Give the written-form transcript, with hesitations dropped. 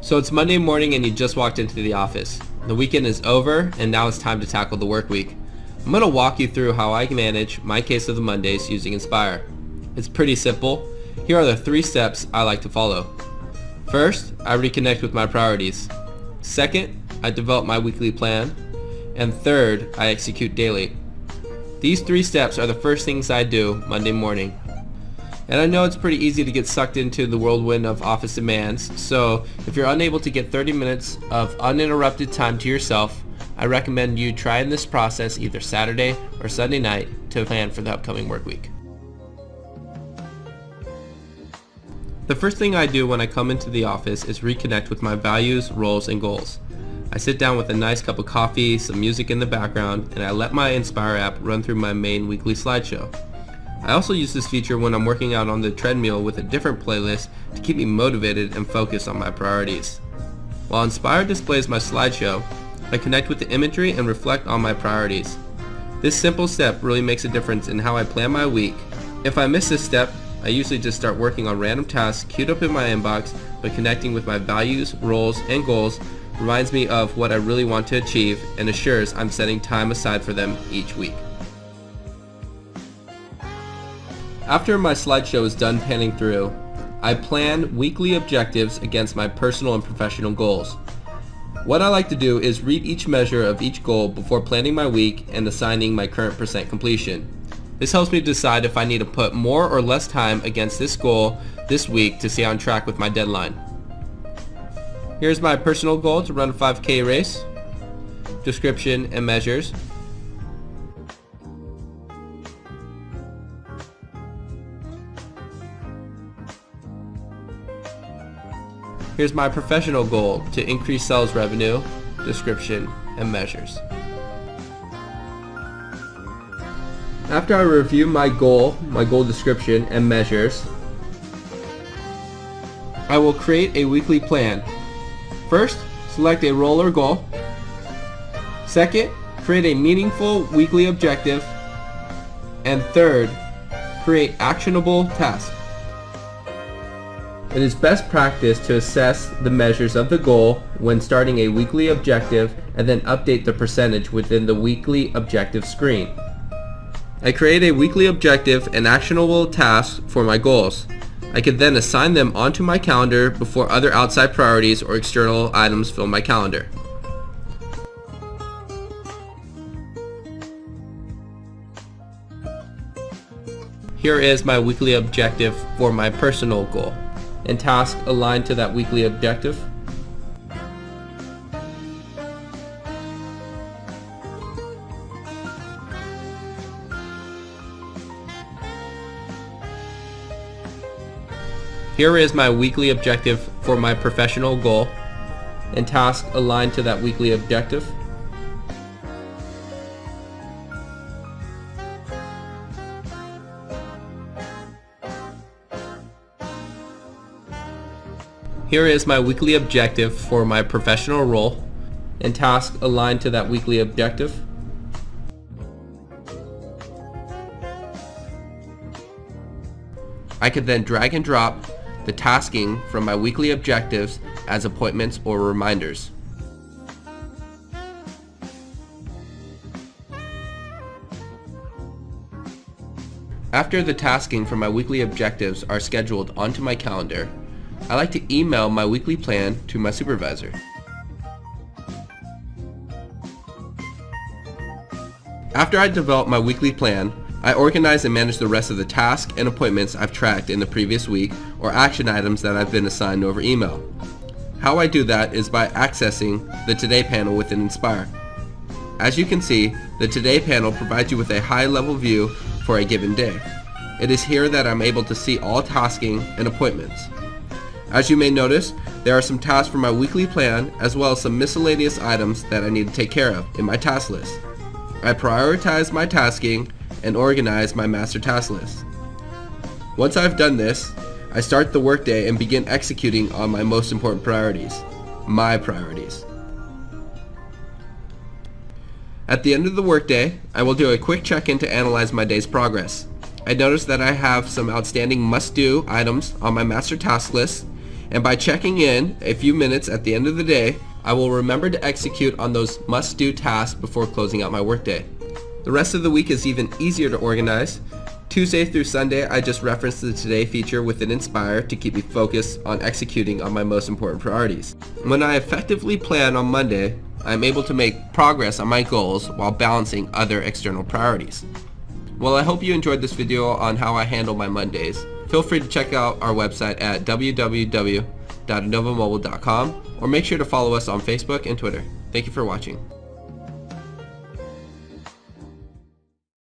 So it's Monday morning and you just walked into the office. The weekend is over and now it's time to tackle the work week. I'm going to walk you through how I manage my case of the Mondays using Inspire. It's pretty simple. Here are the 3 steps I like to follow. First, I reconnect with my priorities. Second, I develop my weekly plan. And third, I execute daily. These 3 steps are the first things I do Monday morning. And I know it's pretty easy to get sucked into the whirlwind of office demands, so if you're unable to get 30 minutes of uninterrupted time to yourself, I recommend you try this process either Saturday or Sunday night to plan for the upcoming work week. The first thing I do when I come into the office is reconnect with my values, roles, and goals. I sit down with a nice cup of coffee, some music in the background, and I let my Inspire app run through my main weekly slideshow. I also use this feature when I'm working out on the treadmill with a different playlist to keep me motivated and focused on my priorities. While Inspire displays my slideshow, I connect with the imagery and reflect on my priorities. This simple step really makes a difference in how I plan my week. If I miss this step, I usually just start working on random tasks queued up in my inbox, but connecting with my values, roles, and goals reminds me of what I really want to achieve and assures I'm setting time aside for them each week. After my slideshow is done panning through, I plan weekly objectives against my personal and professional goals. What I like to do is read each measure of each goal before planning my week and assigning my current percent completion. This helps me decide if I need to put more or less time against this goal this week to stay on track with my deadline. Here's my personal goal to run a 5K race, description and measures. Here's my professional goal to increase sales revenue, description, and measures. After I review my goal description, and measures, I will create a weekly plan. First, select a role or goal. Second, create a meaningful weekly objective. And third, create actionable tasks. It is best practice to assess the measures of the goal when starting a weekly objective and then update the percentage within the weekly objective screen. I create a weekly objective and actionable tasks for my goals. I can then assign them onto my calendar before other outside priorities or external items fill my calendar. Here is my weekly objective for my personal goal and tasks aligned to that weekly objective. Here is my weekly objective for my professional goal and tasks aligned to that weekly objective. Here is my weekly objective for my professional role and tasks aligned to that weekly objective. I could then drag and drop the tasking from my weekly objectives as appointments or reminders. After the tasking from my weekly objectives are scheduled onto my calendar, I like to email my weekly plan to my supervisor. After I develop my weekly plan, I organize and manage the rest of the tasks and appointments I've tracked in the previous week or action items that I've been assigned over email. How I do that is by accessing the Today panel within Inspire. As you can see, the Today panel provides you with a high-level view for a given day. It is here that I'm able to see all tasking and appointments. As you may notice, there are some tasks for my weekly plan as well as some miscellaneous items that I need to take care of in my task list. I prioritize my tasking and organize my master task list. Once I've done this, I start the workday and begin executing on my most important priorities, my priorities. At the end of the workday, I will do a quick check-in to analyze my day's progress. I notice that I have some outstanding must-do items on my master task list And by checking in a few minutes at the end of the day, I will remember to execute on those must-do tasks before closing out my workday. The rest of the week is even easier to organize. Tuesday through Sunday, I just reference the Today feature within Inspire to keep me focused on executing on my most important priorities. When I effectively plan on Monday, I'm able to make progress on my goals while balancing other external priorities. Well, I hope you enjoyed this video on how I handle my Mondays. Feel free to check out our website at www.innovamobile.com or make sure to follow us on Facebook and Twitter. Thank you for watching.